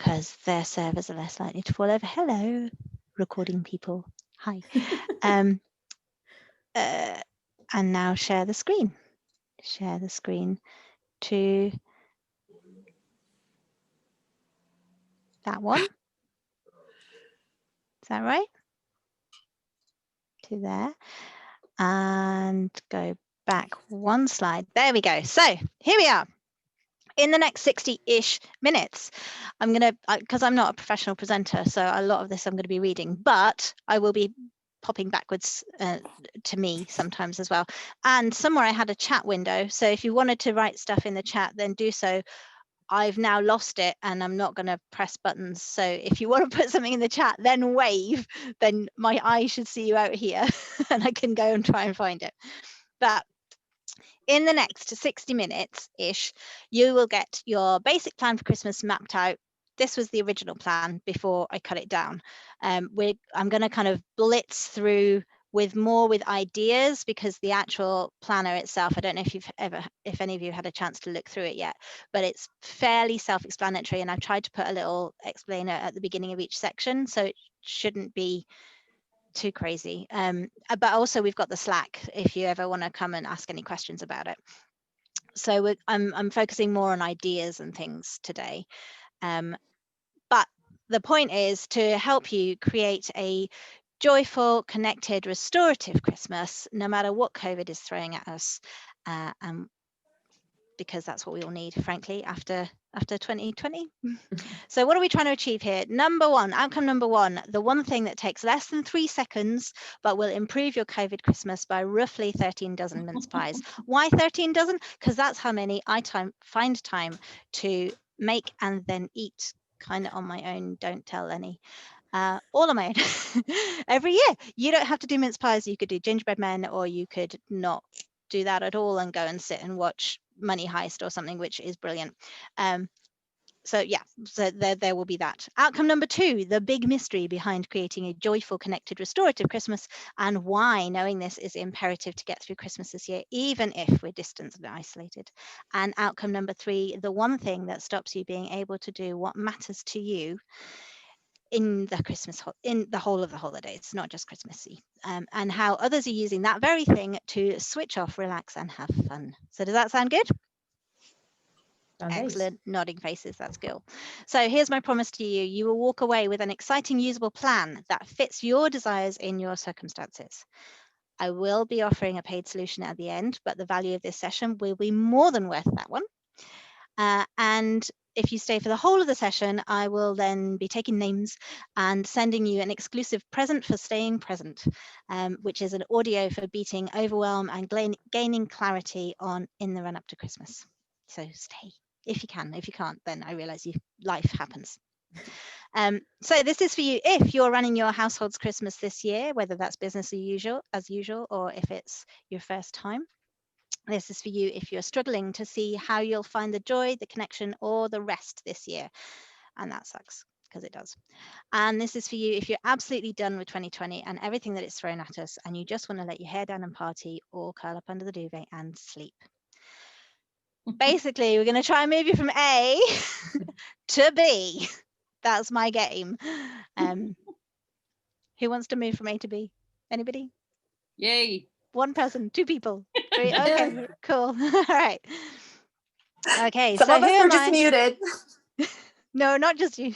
because their servers are less likely to fall over. Hello, recording people. Hi. And now share the screen. Share the screen to that one. Is that right? To there. And go back one slide. There we go. So here we are. In the next 60-ish minutes, I'm going to, because I'm not a professional presenter, so a lot of this I'm going to be reading, but I will be popping backwards to me sometimes as well. And somewhere I had a chat window. So if you wanted to write stuff in the chat, then do so. I've now lost it and I'm not going to press buttons. So if you want to put something in the chat, then wave, then my eye should see you out here and I can go and try and find it. But in the next 60 minutes-ish, you will get your basic plan for Christmas mapped out. This was the original plan before I cut it down. I'm going to kind of blitz through with ideas, because the actual planner itself, I don't know if any of you had a chance to look through it yet, but it's fairly self-explanatory, and I've tried to put a little explainer at the beginning of each section, so it shouldn't be too crazy. But also we've got the Slack if you ever want to come and ask any questions about it. So I'm focusing more on ideas and things today. But the point is to help you create a joyful, connected, restorative Christmas, no matter what COVID is throwing at us, because that's what we all need, frankly, after 2020. So what are we trying to achieve here? Outcome number one, the one thing that takes less than 3 seconds, but will improve your COVID Christmas by roughly 13 dozen mince pies. Why 13 dozen? Because that's how many I find time to make and then eat, kind of on my own, don't tell any. All on my own. Every year. You don't have to do mince pies. You could do gingerbread men, or you could not do that at all and go and sit and watch Money Heist or something, which is brilliant. So yeah, so there will be that. Outcome number two, the big mystery behind creating a joyful, connected, restorative Christmas, and why knowing this is imperative to get through Christmas this year, even if we're distant and isolated. And outcome number three, the one thing that stops you being able to do what matters to you in the whole of the holidays, not just Christmassy, and how others are using that very thing to switch off, relax, and have fun. So does that sound good? Excellent. Nodding faces, that's good. So here's my promise to you. You will walk away with an exciting, usable plan that fits your desires in your circumstances. I will be offering a paid solution at the end, but the value of this session will be more than worth that one. And if you stay for the whole of the session, I will then be taking names and sending you an exclusive present for staying present, which is an audio for beating overwhelm and gaining clarity in the run up to Christmas. So stay if you can. If you can't, then I realize life happens. So this is for you if you're running your household's Christmas this year, whether that's business as usual, or if it's your first time. This is for you if you're struggling to see how you'll find the joy, the connection, or the rest this year. And that sucks, because it does. And this is for you if you're absolutely done with 2020 and everything that it's thrown at us, and you just want to let your hair down and party, or curl up under the duvet and sleep. Basically, we're going to try and move you from A to B. That's my game. Who wants to move from A to B? Anybody? Yay. One person, 2 people. 3. Okay, cool. All right. Okay, some of us were just muted. No, not just you.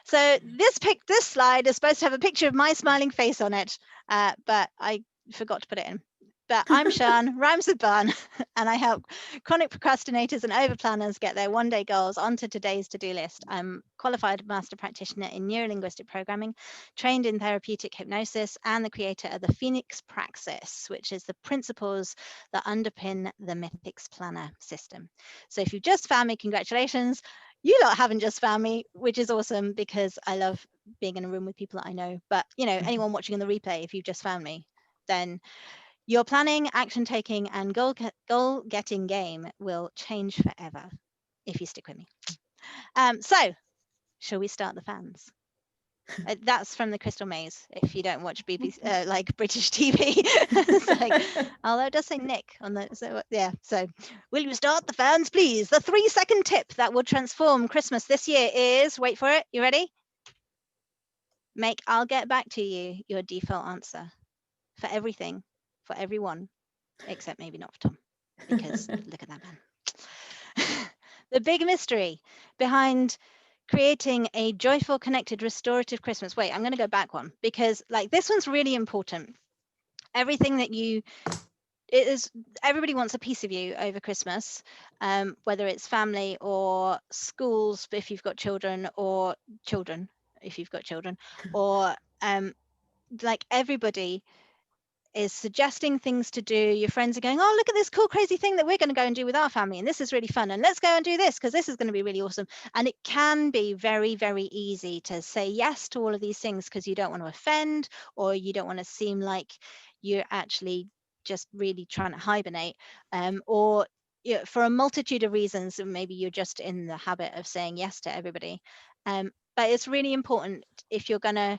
So this slide is supposed to have a picture of my smiling face on it, but I forgot to put it in. But I'm Sian, rhymes with Barn, and I help chronic procrastinators and overplanners get their one-day goals onto today's to-do list. I'm qualified master practitioner in neurolinguistic programming, trained in therapeutic hypnosis, and the creator of the Mythix praxis, which is the principles that underpin the Mythix planner system. So if you've just found me, congratulations. You lot haven't just found me, which is awesome, because I love being in a room with people that I know. But anyone watching on the replay, if you've just found me, then your planning, action taking, and goal getting game will change forever if you stick with me. So shall we start the fans? That's from the Crystal Maze. If you don't watch BBC, like British TV, it's like, although it does say Nick on the. So yeah. So, will you start the fans, please? The 3-second tip that will transform Christmas this year is. Wait for it. You ready? Make "I'll get back to you" your default answer for everything, for everyone, except maybe not for Tom, because look at that man. The big mystery behind creating a joyful, connected, restorative Christmas. Wait, I'm going to go back one, because like this one's really important. Everything that you, it is, everybody wants a piece of you over Christmas, whether it's family or schools if you've got children, or children if you've got children, or like everybody is suggesting things to do. Your friends are going, oh, look at this cool, crazy thing that we're going to go and do with our family. And this is really fun. And let's go and do this because this is going to be really awesome. And it can be very, very easy to say yes to all of these things because you don't want to offend, or you don't want to seem like you're actually just really trying to hibernate, or for a multitude of reasons, maybe you're just in the habit of saying yes to everybody. But it's really important, if you're going to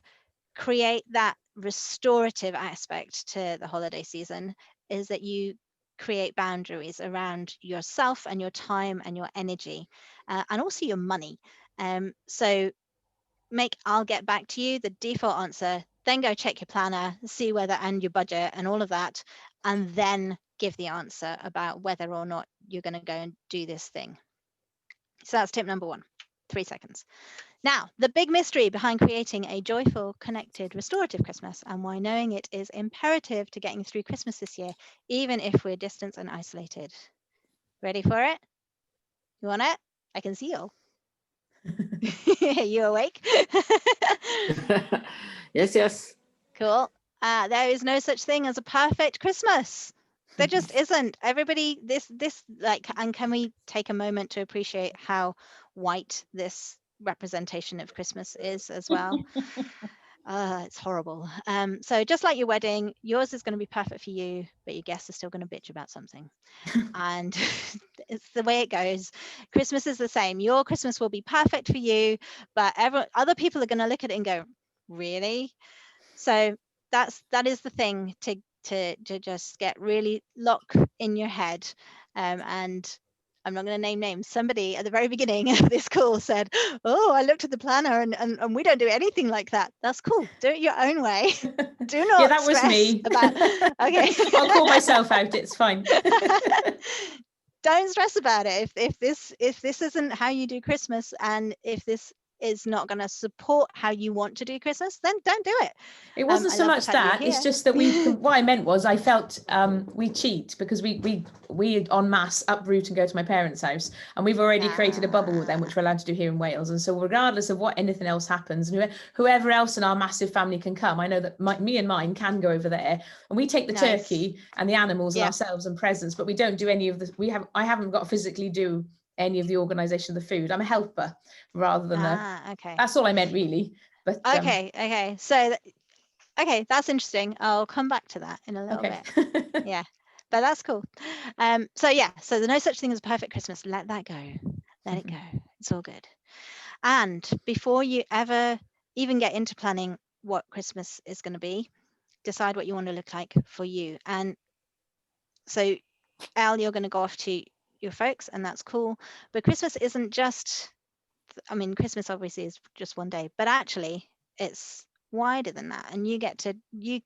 create that restorative aspect to the holiday season, is that you create boundaries around yourself and your time and your energy, and also your money. So make "I'll get back to you" the default answer, then go check your planner, see whether, and your budget and all of that, and then give the answer about whether or not you're going to go and do this thing. So that's tip number 1, 3 seconds. Now, the big mystery behind creating a joyful, connected, restorative Christmas, and why knowing it is imperative to getting through Christmas this year, even if we're distant and isolated. Ready for it? You want it? I can see you. You awake? Yes. Cool. There is no such thing as a perfect Christmas. There just isn't. Everybody, this like, and can we take a moment to appreciate how white this representation of Christmas is as well? It's horrible. So just like your wedding, yours is going to be perfect for you, but your guests are still going to bitch about something. And it's the way it goes. Christmas is the same. Your Christmas will be perfect for you, but other people are going to look at it and go, really? So that is the thing to just get really lock in your head. And I'm not going to name names. Somebody at the very beginning of this call said, oh, I looked at the planner and we don't do anything like that. That's cool. Do it your own way. Do not Yeah, that was stress me. about, okay. I'll call myself out. It's fine. Don't stress about it. If this isn't how you do Christmas, and if this is not going to support how you want to do Christmas, then don't do it. It wasn't so much that, it's just that what I meant was I felt we cheat because we en masse uproot and go to my parents' house, and we've already created a bubble with them, which we're allowed to do here in Wales. And so regardless of what anything else happens, and whoever else in our massive family can come, I know that me and mine can go over there, and we take the turkey and the animals and ourselves and presents, but we don't do any of the, I haven't got to physically do any of the organisation of the food. I'm a helper rather than okay. That's all I meant really. But okay. So okay, that's interesting. I'll come back to that in a little bit. Yeah, but that's cool. So the no such thing as a perfect Christmas. Let that go. Let it go. It's all good. And before you ever even get into planning what Christmas is going to be, decide what you want to look like for you. And so, Elle, you're going to go off to your folks, and that's cool. But Christmas isn't just, I mean, Christmas obviously is just one day, but actually it's wider than that, and you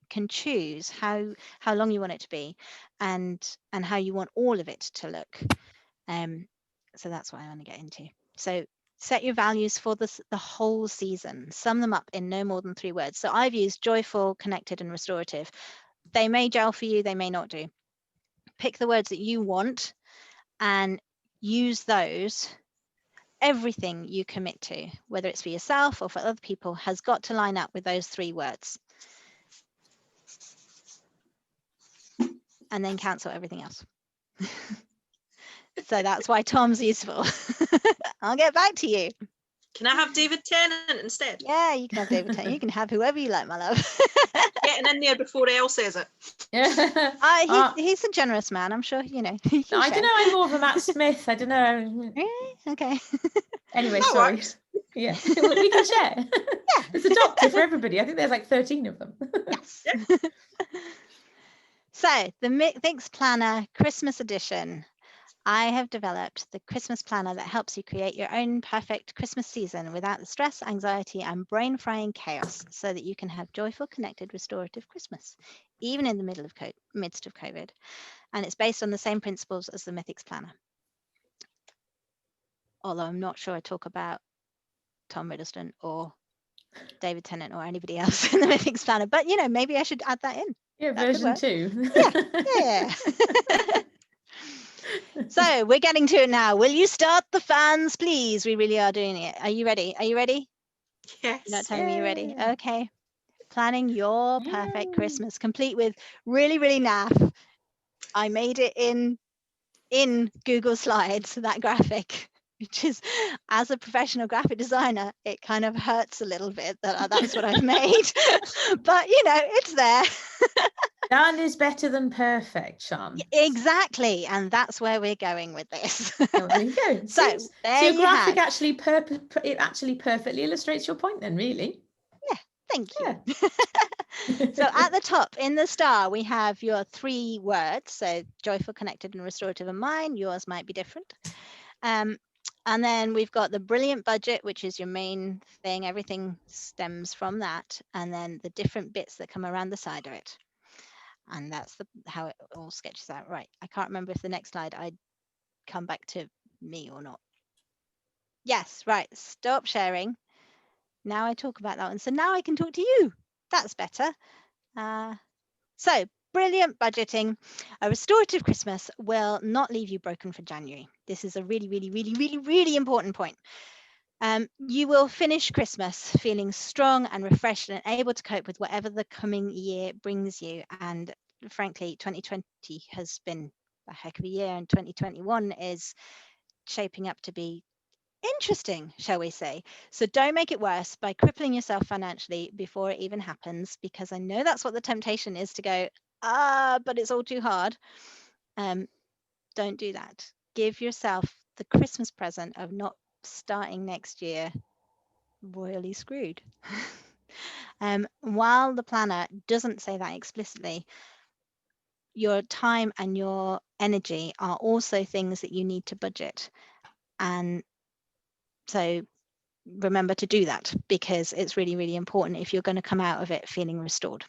can choose how long you want it to be, and how you want all of it to look. So that's what I want to get into. So set your values for the whole season. Sum them up in no more than 3 words. So I've used joyful, connected, and restorative. They may gel for you, they may not do. Pick the words that you want and use those. Everything you commit to, whether it's for yourself or for other people, has got to line up with those 3 words. And then cancel everything else. So that's why Tom's useful. I'll get back to you. Can I have David Tennant instead? Yeah, you can have David Tennant. You can have whoever you like, my love. Getting in there before Elle says it. He's a generous man. I'm sure, you know. I don't know. I'm more of a Matt Smith. I don't know. Okay. Anyway, that sorry. Works. Yeah, we can share. Yeah. There's a doctor for everybody. I think there's like 13 of them. Yes. So the Mythix Planner Christmas edition. I have developed the Christmas planner that helps you create your own perfect Christmas season without the stress, anxiety, and brain-frying chaos, so that you can have joyful, connected, restorative Christmas, even in the midst of COVID. And it's based on the same principles as the Mythix Planner. Although I'm not sure I talk about Tom Riddleston or David Tennant or anybody else in the Mythix Planner, but maybe I should add that in. Yeah, That could version work. 2. Yeah. So we're getting to it now. Will you start the fans, please? We really are doing it. Are you ready? Are you ready? Yes. You're not telling me you're ready. Yay. Okay. Planning your perfect Yay. Christmas, complete with really, really naff. I made it in Google Slides, that graphic, which is, as a professional graphic designer, it kind of hurts a little bit that that's what I've made. But, it's there. Done is better than perfect, Sean. Exactly. And that's where we're going with this. Oh, there you go. So there your you graphic have. actually it actually perfectly illustrates your point then, really. Yeah, thank you. Yeah. So at the top in the star, we have your 3 words. So joyful, connected, and restorative are mine. Yours might be different. And then we've got the brilliant budget, which is your main thing. Everything stems from that. And then the different bits that come around the side of it. And that's how it all sketches out. Right. I can't remember if the next slide I'd come back to me or not. Yes, right. Stop sharing. Now I talk about that one. So now I can talk to you. That's better. So brilliant budgeting. A restorative Christmas will not leave you broken for January. This is a really, really, really, really, really important point. You will finish Christmas feeling strong and refreshed and able to cope with whatever the coming year brings you. And frankly, 2020 has been a heck of a year, and 2021 is shaping up to be interesting, shall we say. So don't make it worse by crippling yourself financially before it even happens, because I know that's what the temptation is, to go, but it's all too hard. Don't do that. Give yourself the Christmas present of not starting next year royally screwed. While the planner doesn't say that explicitly, your time and your energy are also things that you need to budget. And so remember to do that, because it's really, really important if you're going to come out of it feeling restored.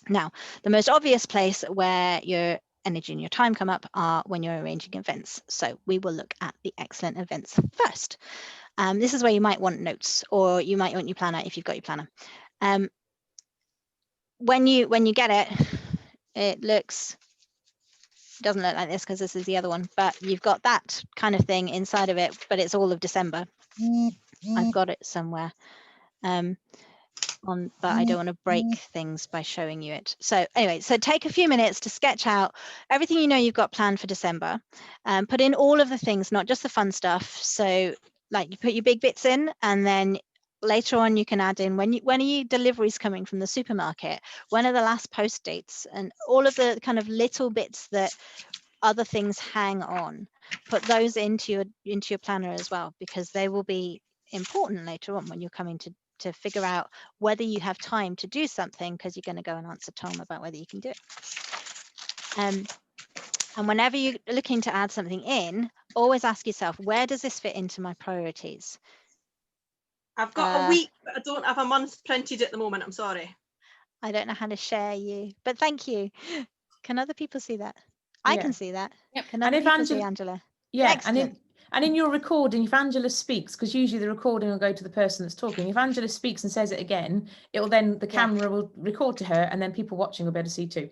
Now, the most obvious place where your energy and your time come up are when you're arranging events. So we will look at the excellent events first. This is where you might want notes, or you might want your planner if you've got your planner. When you get it, it doesn't look like this because this is the other one, but you've got that kind of thing inside of it, but it's all of December. I've got it somewhere. But I don't want to break things by showing you it. So anyway, so take a few minutes to sketch out everything you've got planned for December. Put in all of the things, not just the fun stuff. So like you put your big bits in, and then later on you can add in when are your deliveries coming from the supermarket? When are the last post dates? And all of the kind of little bits that other things hang on. Put those into your planner as well, because they will be important later on when you're coming to figure out whether you have time to do something, because you're going to go and answer Tom about whether you can do it. And whenever you're looking to add something in, always ask yourself, where does this fit into my priorities? I've got a week, but I don't have a month printed at the moment. I'm sorry. I don't know how to share you, but thank you. Can other people see that? I Yeah. can see that. Yep. Can other people see Angela? Yeah, excellent. and in your recording, if Angela speaks, because usually the recording will go to the person that's talking, if Angela speaks and says it again, it will then, the camera will record to her, and then people watching will be able to see too.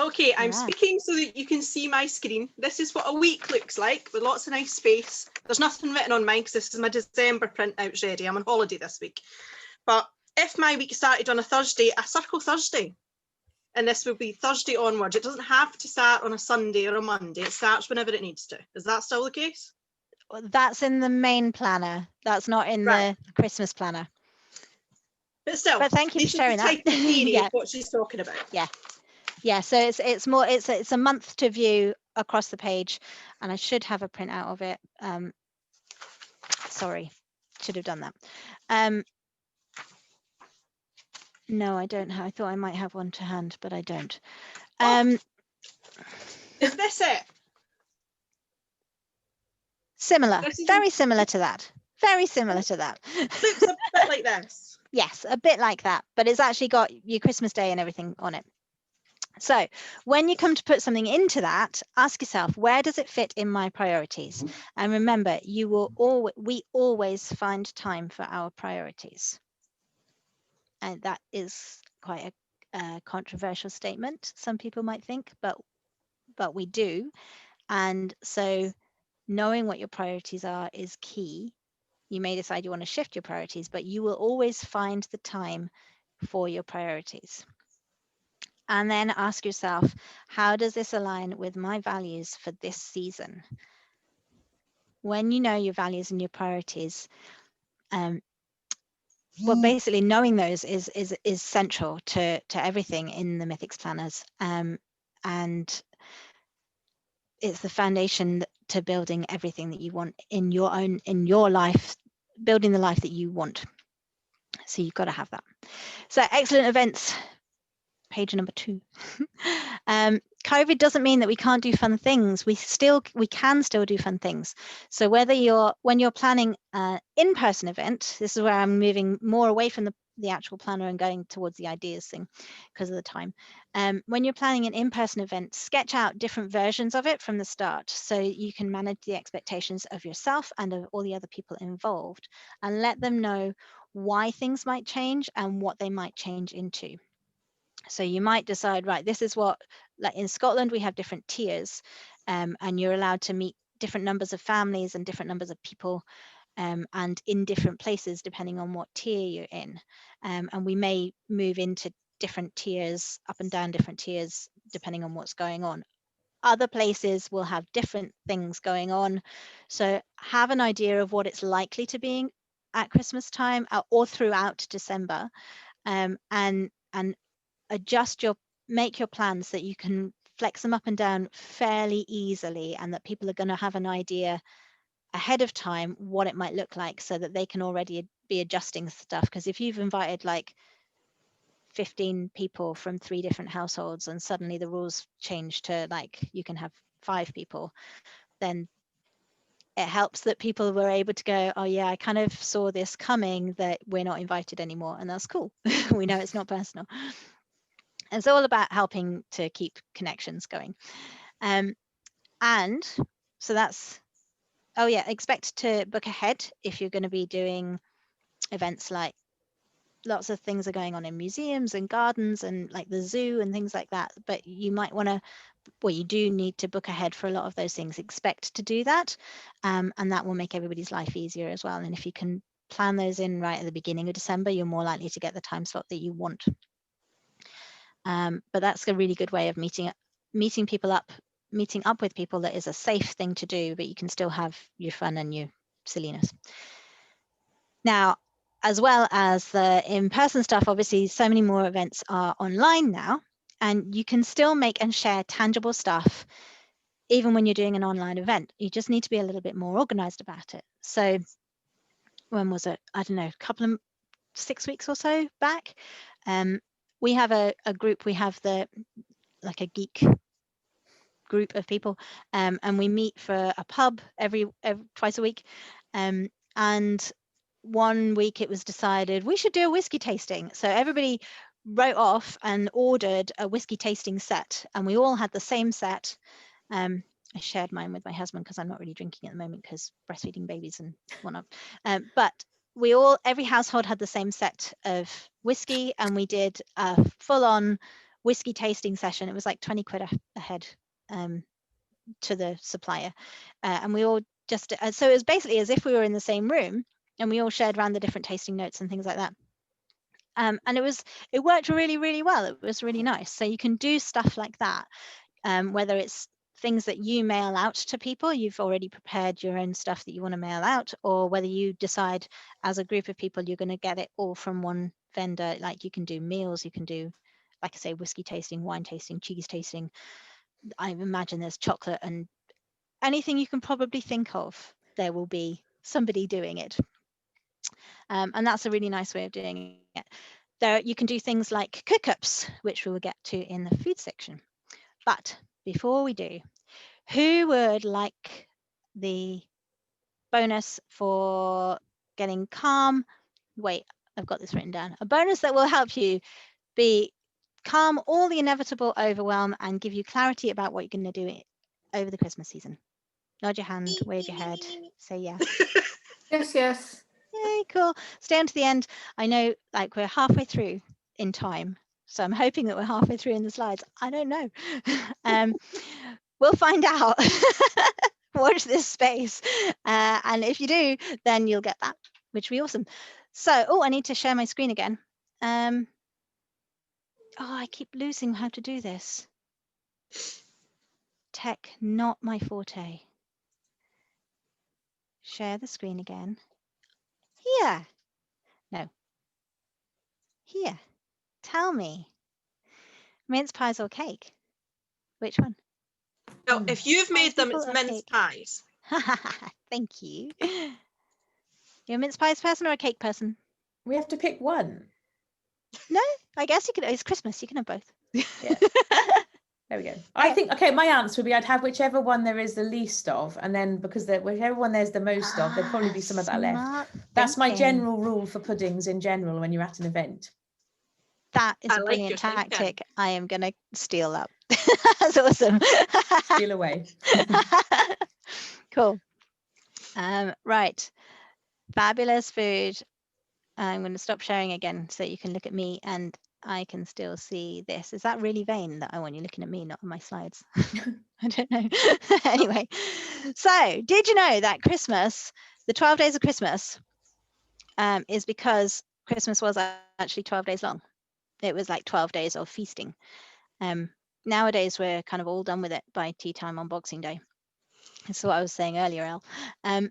Okay, I'm speaking so that you can see my screen. This is what a week looks like, with lots of nice space. There's nothing written on mine because this is my December printout ready. I'm on holiday this week. But if my week started on a Thursday, I circle Thursday. And this will be Thursday onwards. It doesn't have to start on a Sunday or a Monday. It starts whenever it needs to. Is that still the case? That's in the main planner. That's not in the Christmas planner. But still, but thank you for sharing that. Yeah, what she's talking about. Yeah. So it's more, it's a month to view across the page, and I should have a printout of it. Sorry, should have done that. No, I don't have. I thought I might have one to hand, but I don't. Is this it? Similar, very similar to that. Very similar to that. Looks a bit like this. Yes, a bit like that, but it's actually got your Christmas Day and everything on it. So when you come to put something into that, ask yourself, where does it fit in my priorities? And remember, we always find time for our priorities. And that is quite a controversial statement, some people might think, but we do. And so knowing what your priorities are is key. You may decide you want to shift your priorities, but you will always find the time for your priorities. And then ask yourself, how does this align with my values for this season? When you know your values and your priorities, well, basically knowing those is central to everything in the Mythix planners, and it's the foundation to building everything that you want in your life, building the life that you want. So you've got to have that. So excellent events, page number 2. COVID doesn't mean that we can't do fun things. We can still do fun things. So when you're planning an in-person event, this is where I'm moving more away from the actual planner and going towards the ideas thing because of the time. When you're planning an in-person event, sketch out different versions of it from the start so you can manage the expectations of yourself and of all the other people involved, and let them know why things might change and what they might change into. So you might decide, right, this is what, like in Scotland, we have different tiers, and you're allowed to meet different numbers of families and different numbers of people, and in different places depending on what tier you're in. And we may move into different tiers, up and down different tiers, depending on what's going on. Other places will have different things going on. So have an idea of what it's likely to be at Christmas time or throughout December, and make your plans that you can flex them up and down fairly easily, and that people are going to have an idea ahead of time what it might look like, so that they can already be adjusting stuff. Because if you've invited like 15 people from 3 different households and suddenly the rules change to like you can have 5 people, then it helps that people were able to go, oh yeah, I kind of saw this coming, that we're not invited anymore, and that's cool. We know it's not personal. It's all about helping to keep connections going. And so that's, oh yeah, expect to book ahead if you're going to be doing events. Like lots of things are going on in museums and gardens and like the zoo and things like that, but you might want to, well, you do need to book ahead for a lot of those things. Expect to do that, and that will make everybody's life easier as well. And if you can plan those in right at the beginning of December, you're more likely to get the time slot that you want. But that's a really good way of meeting up with people that is a safe thing to do, but you can still have your fun and your silliness. Now, as well as the in-person stuff, obviously so many more events are online now, and you can still make and share tangible stuff even when you're doing an online event. You just need to be a little bit more organized about it. So when was it? I don't know, 6 weeks or so back, we have a group. We have like a geek group of people, and we meet for a pub every twice a week, and one week it was decided we should do a whiskey tasting. So everybody wrote off and ordered a whiskey tasting set, and we all had the same set. I shared mine with my husband because I'm not really drinking at the moment because breastfeeding babies and whatnot. But every household had the same set of whiskey, and we did a full-on whiskey tasting session. It was like 20 quid a head to the supplier, and we all just so it was basically as if we were in the same room, and we all shared around the different tasting notes and things like that. And it worked really, really well. It was really nice. So you can do stuff like that, whether it's things that you mail out to people, you've already prepared your own stuff that you want to mail out, or whether you decide as a group of people you're going to get it all from one vendor. Like you can do meals, you can do, like I say, whiskey tasting, wine tasting, cheese tasting. I imagine there's chocolate, and anything you can probably think of, there will be somebody doing it. And that's a really nice way of doing it. There, you can do things like cook-ups, which we will get to in the food section. But before we do, who would like the bonus for getting calm? Wait, I've got this written down. A bonus that will help you be calm all the inevitable overwhelm and give you clarity about what you're going to do over the Christmas season. Nod your hand, wave your head, say yes. Yes, yes. Yay, cool. Stay on to the end. I know, like, we're halfway through in time, so I'm hoping that we're halfway through in the slides. I don't know. We'll find out. Watch this space. And if you do, then you'll get that, which will be awesome. So, oh, I need to share my screen again. Oh, I keep losing how to do this. Tech, not my forte. Share the screen again. Here. No. Here. Tell me. Mince pies or cake? Which one? Well, if you've made them, it's Pineapple or mince cake? pies. Thank you. You're a mince pies person or a cake person? We have to pick one. No, I guess you could. It's Christmas. You can have both. Yeah. There we go. I think, okay, my answer would be I'd have whichever one there is the least of, and then because whichever one there's the most of, there'd probably be some of that left. Smart That's my thinking. general rule for puddings in general when you're at an event. That is I a like brilliant your thinking. tactic. I am going to steal that. That's awesome. Steal away. Cool. Right. Fabulous food. I'm going to stop sharing again so you can look at me and I can still see this. Is that really vain that I want you looking at me, not on my slides? I don't know. Anyway, so did you know that Christmas, the 12 days of Christmas, is because Christmas was actually 12 days long. It was like 12 days of feasting. Nowadays, we're kind of all done with it by tea time on Boxing Day. That's what I was saying earlier, Elle.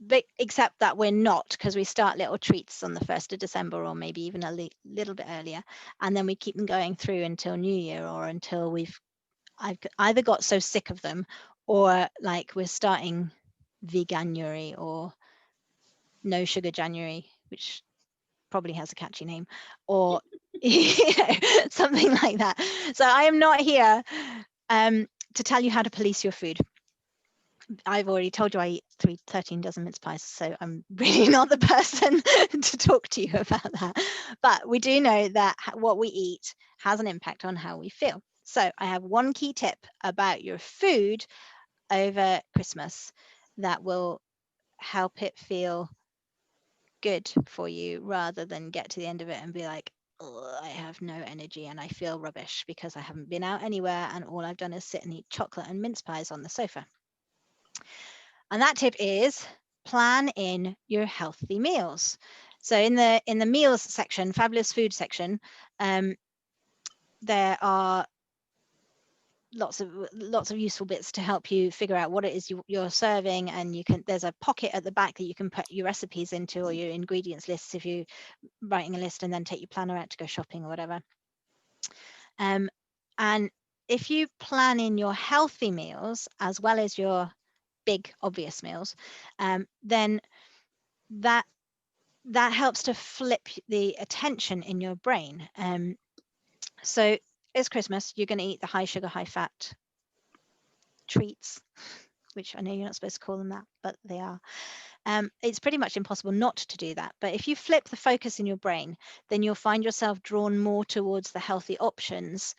But except that we're not, because we start little treats on the 1st of December or maybe even a little bit earlier. And then we keep them going through until New Year or until I've either got so sick of them or like we're starting Veganuary or No Sugar January, which probably has a catchy name, or something like that. So I am not here to tell you how to police your food. I've already told you I eat 13 dozen mince pies, so I'm really not the person to talk to you about that. But we do know that what we eat has an impact on how we feel. So I have one key tip about your food over Christmas that will help it feel good for you rather than get to the end of it and be like, I have no energy and I feel rubbish because I haven't been out anywhere and all I've done is sit and eat chocolate and mince pies on the sofa. And that tip is plan in your healthy meals. So in the meals section, fabulous food section, there are lots of useful bits to help you figure out what it is you're serving, and there's a pocket at the back that you can put your recipes into or your ingredients lists if you're writing a list and then take your planner out to go shopping or whatever. And if you plan in your healthy meals as well as your big obvious meals, then that helps to flip the attention in your brain. So it's Christmas, you're going to eat the high sugar, high fat treats, which I know you're not supposed to call them that, but they are. It's pretty much impossible not to do that. But if you flip the focus in your brain, then you'll find yourself drawn more towards the healthy options.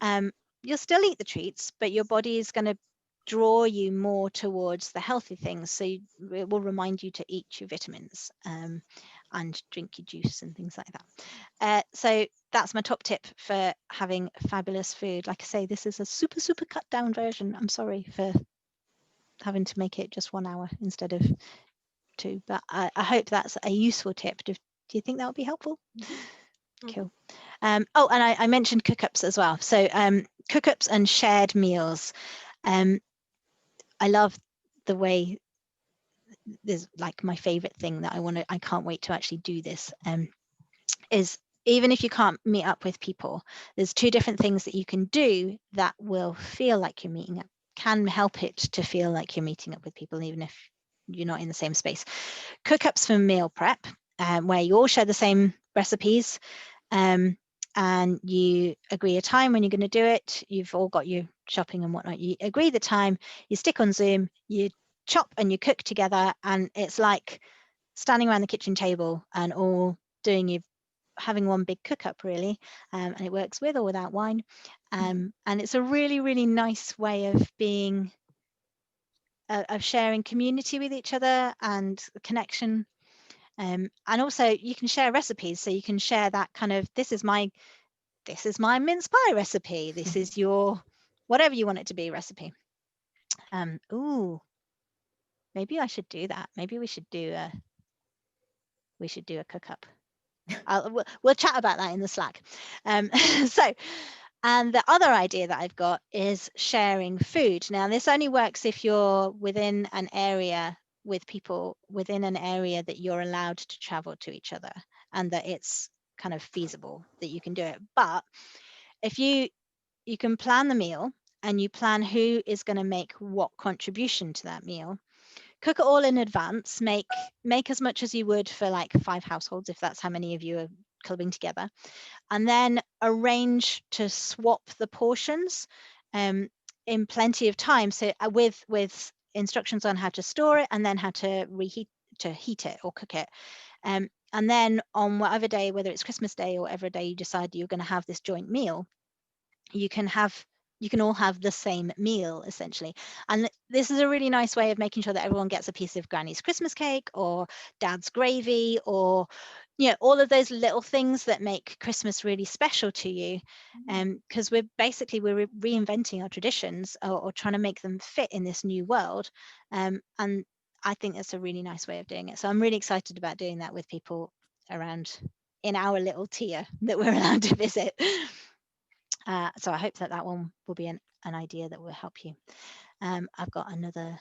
You'll still eat the treats, but your body is going to draw you more towards the healthy things. So it will remind you to eat your vitamins and drink your juice and things like that. So that's my top tip for having fabulous food. Like I say, this is a super, super cut down version. I'm sorry for having to make it just 1 hour instead of 2, but I hope that's a useful tip. Do you think that would be helpful? Mm-hmm. Cool. And I mentioned cook-ups as well. So cook-ups and shared meals. I love the way there's like my favorite thing that I can't wait to actually do this is even if you can't meet up with people, there's 2 different things that you can do that will feel like you're meeting up, can help it to feel like you're meeting up with people, even if you're not in the same space. Cook-ups for meal prep. where you all share the same recipes, and you agree a time when you're going to do it. You've all got your shopping and whatnot. You agree the time, you stick on Zoom, you chop and you cook together, and it's like standing around the kitchen table and all having one big cook up, really, and it works with or without wine, and it's a really, really nice way of being of sharing community with each other and connection. And also you can share recipes, so you can share that kind of, this is my mince pie recipe, this is your whatever you want it to be recipe. Ooh, maybe I should do that. Maybe we should do a cook up. We'll chat about that in the Slack. So, and the other idea that I've got is sharing food. Now, this only works if you're within an area with people within an area that you're allowed to travel to each other, and that it's kind of feasible that you can do it. But if you can plan the meal, and you plan who is going to make what contribution to that meal, cook it all in advance, make as much as you would for like 5 households, if that's how many of you are clubbing together, and then arrange to swap the portions in plenty of time. So with instructions on how to store it, and then how to heat it or cook it. And then on whatever day, whether it's Christmas Day or whatever day you decide you're going to have this joint meal, you can all have the same meal, essentially. And this is a really nice way of making sure that everyone gets a piece of Granny's Christmas cake or Dad's gravy, or all of those little things that make Christmas really special to you. Because we're reinventing our traditions, or trying to make them fit in this new world. And I think that's a really nice way of doing it. So I'm really excited about doing that with people around in our little tier that we're allowed to visit. So I hope that one will be an idea that will help you. I've got another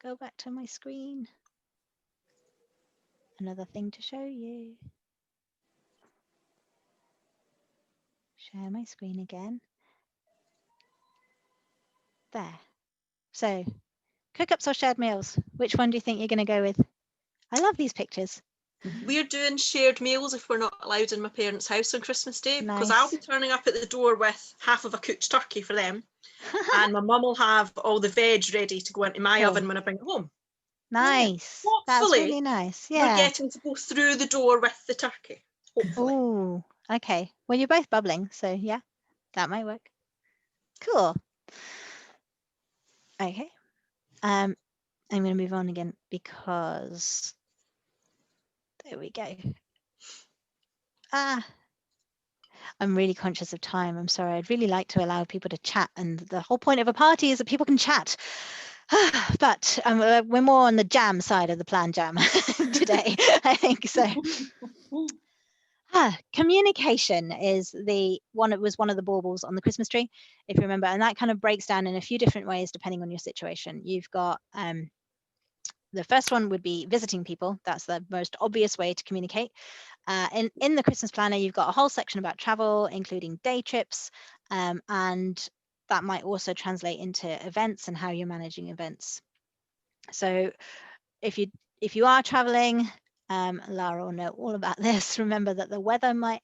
go back to my screen. Another thing to show you. Share my screen again. There. So, cook-ups or shared meals? Which one do you think you're going to go with? I love these pictures. We're doing shared meals if we're not allowed in my parents' house on Christmas Day, because Nice. I'll be turning up at the door with half of a cooked turkey for them, and my mum will have all the veg ready to go into my oven when I bring it home. Nice. Yeah. That's really nice. Yeah. We're getting to go through the door with the turkey, hopefully. Oh, okay. Well, you're both bubbling, so yeah, that might work. Cool. Okay. I'm going to move on again because there we go. I'm really conscious of time. I'm sorry. I'd really like to allow people to chat, and the whole point of a party is that people can chat. But we're more on the jam side of the plan jam today, I think. So communication is was one of the baubles on the Christmas tree, if you remember, and that kind of breaks down in a few different ways depending on your situation. You've got the first one would be visiting people. That's the most obvious way to communicate. In the Christmas planner, you've got a whole section about travel, including day trips, and that might also translate into events and how you're managing events. So if you are traveling, Lara will know all about this. Remember that the weather might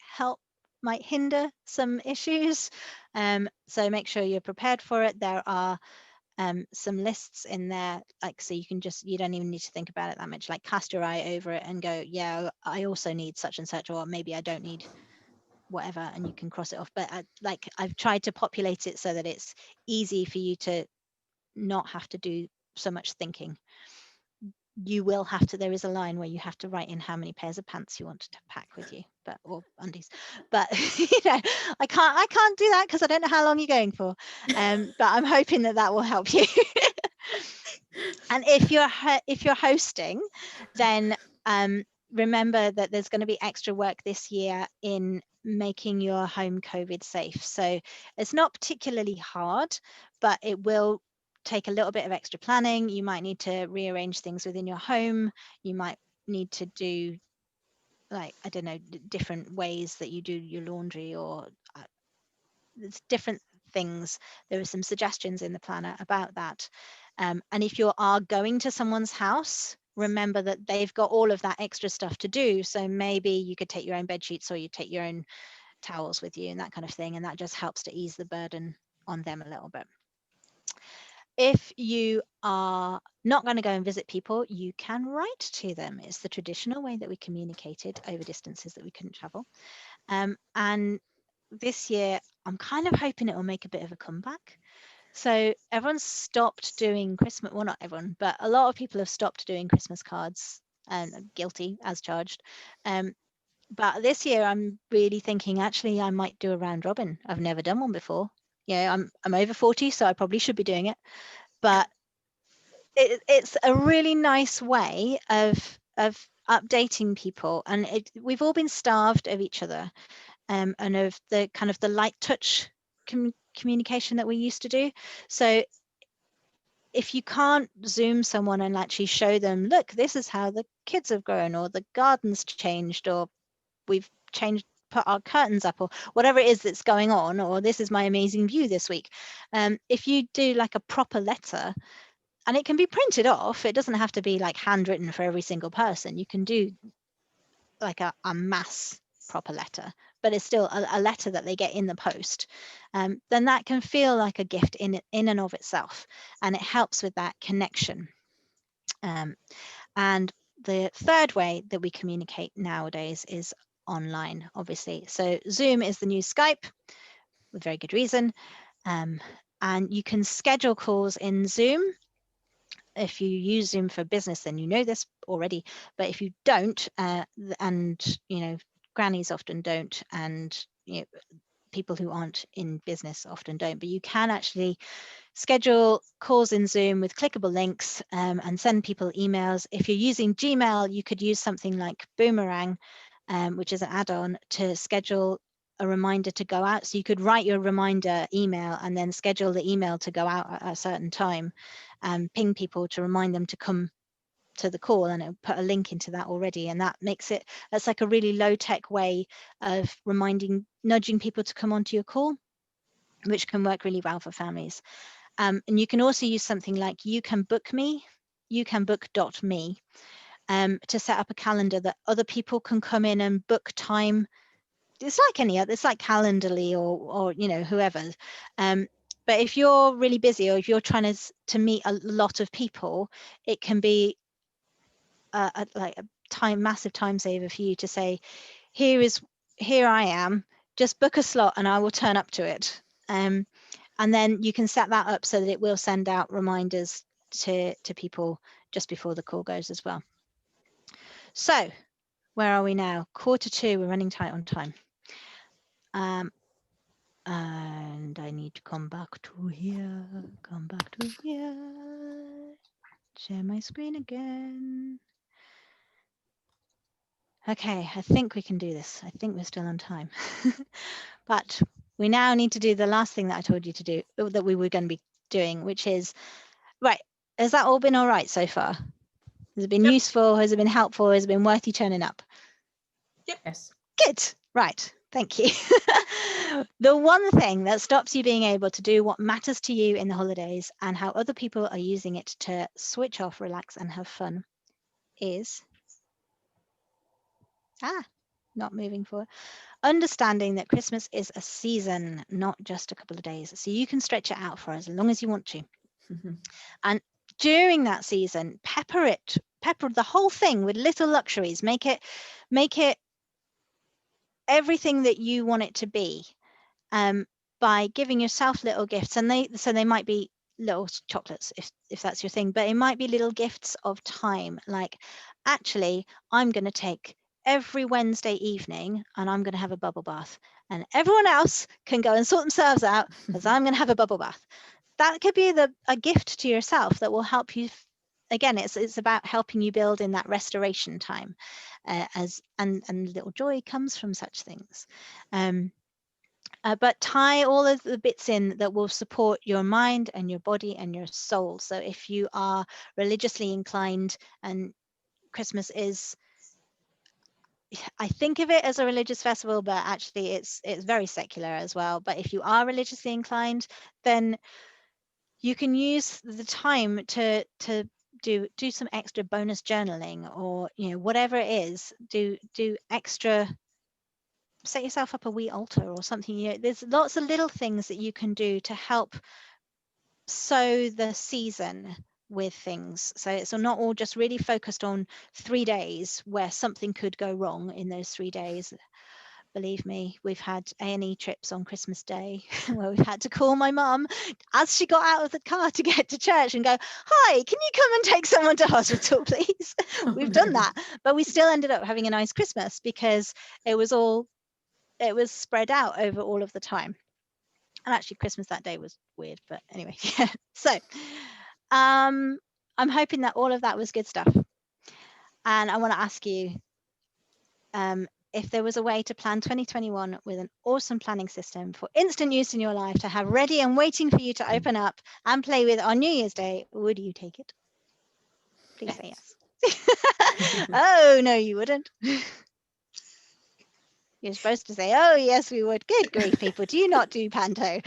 hinder some issues. So make sure you're prepared for it. There are some lists in there, like, so you don't even need to think about it that much, like cast your eye over it and go, yeah, I also need such and such, or maybe I don't need whatever, and you can cross it off. But I've tried to populate it so that it's easy for you to not have to do so much thinking. You will have to, there is a line where you have to write in how many pairs of pants you want to pack with you, or undies, but I can't do that because I don't know how long you're going for, but I'm hoping that will help you. And if you're hosting, then remember that there's going to be extra work this year in making your home COVID safe. So it's not particularly hard, but it will take a little bit of extra planning. You might need to rearrange things within your home. You might need to do, like, I don't know, different ways that you do your laundry, or it's different things. There are some suggestions in the planner about that. And if you are going to someone's house, remember that they've got all of that extra stuff to do. So maybe you could take your own bed sheets, or you take your own towels with you and that kind of thing. And that just helps to ease the burden on them a little bit. If you are not going to go and visit people, you can write to them. It's the traditional way that we communicated over distances that we couldn't travel. And this year, I'm kind of hoping it will make a bit of a comeback. So everyone's stopped doing Christmas, well, not everyone, but a lot of people have stopped doing Christmas cards, and guilty as charged. But this year I'm really thinking, actually, I might do a round robin. I've never done one before. Yeah, I'm over 40, so I probably should be doing it. But it's a really nice way of updating people, and we've all been starved of each other, and of the kind of the light touch communication that we used to do. So if you can't Zoom someone and actually show them, look, this is how the kids have grown, or the garden's changed, or we've put our curtains up, or whatever it is that's going on, or this is my amazing view this week. If you do like a proper letter, and it can be printed off, it doesn't have to be like handwritten for every single person. You can do like a mass proper letter, but it's still a letter that they get in the post. Then that can feel like a gift in and of itself, and it helps with that connection. And the third way that we communicate nowadays is online, obviously. So Zoom is the new Skype, with very good reason. And you can schedule calls in Zoom. If you use Zoom for business, then you know this already. But if you don't, and grannies often don't, and people who aren't in business often don't, but you can actually schedule calls in Zoom with clickable links, and send people emails. If you're using Gmail, you could use something like Boomerang, which is an add-on to schedule a reminder to go out. So you could write your reminder email and then schedule the email to go out at a certain time, and ping people to remind them to come to the call, and it'll put a link into that already. And that's like a really low-tech way of nudging people to come onto your call, which can work really well for families. And you can also use something like You Can Book Me, youcanbook.me, to set up a calendar that other people can come in and book time. It's like any other, it's like Calendly or whoever. But if you're really busy, or if you're trying to meet a lot of people, it can be like a massive time saver for you to say, here I am, just book a slot and I will turn up to it. And then you can set that up so that it will send out reminders to people just before the call goes as well. So where are we now? 1:45, we're running tight on time. And I need to come back to here, share my screen again. Okay, I think we can do this. I think we're still on time. But we now need to do the last thing that I told you to do, that we were going to be doing, which is, right, has that all been all right so far? Has it been useful? Has it been helpful? Has it been worth you turning up? Yep. Yes. Good. Right. Thank you. The one thing that stops you being able to do what matters to you in the holidays, and how other people are using it to switch off, relax, and have fun, is not moving forward. Understanding that Christmas is a season, not just a couple of days. So you can stretch it out for as long as you want to. And during that season, pepper the whole thing with little luxuries. Make it everything that you want it to be, by giving yourself little gifts. And they might be little chocolates if that's your thing, but it might be little gifts of time. Like, actually, I'm going to take every Wednesday evening and I'm going to have a bubble bath, and everyone else can go and sort themselves out because I'm going to have a bubble bath. That could be a gift to yourself that will help you. Again, it's about helping you build in that restoration time, and little joy comes from such things. But tie all of the bits in that will support your mind and your body and your soul. So if you are religiously inclined, and Christmas is, I think of it as a religious festival, but actually it's very secular as well. But if you are religiously inclined, then you can use the time to do some extra bonus journaling, or whatever it is, do extra, set yourself up a wee altar or something. There's lots of little things that you can do to help sow the season with things, so it's not all just really focused on 3 days where something could go wrong in those 3 days. Believe me, we've had A&E trips on Christmas Day where we've had to call my mum as she got out of the car to get to church and go, "Hi, can you come and take someone to hospital, please?" We've done that, but we still ended up having a nice Christmas because it was spread out over all of the time. And actually Christmas that day was weird, but anyway. Yeah. So I'm hoping that all of that was good stuff. And I want to ask you, if there was a way to plan 2021 with an awesome planning system for instant use in your life, to have ready and waiting for you to open up and play with on New Year's Day, would you take it? Please say yes. Oh, no, you wouldn't. You're supposed to say, "Oh, yes, we would." Good grief, people. Do you not do Panto?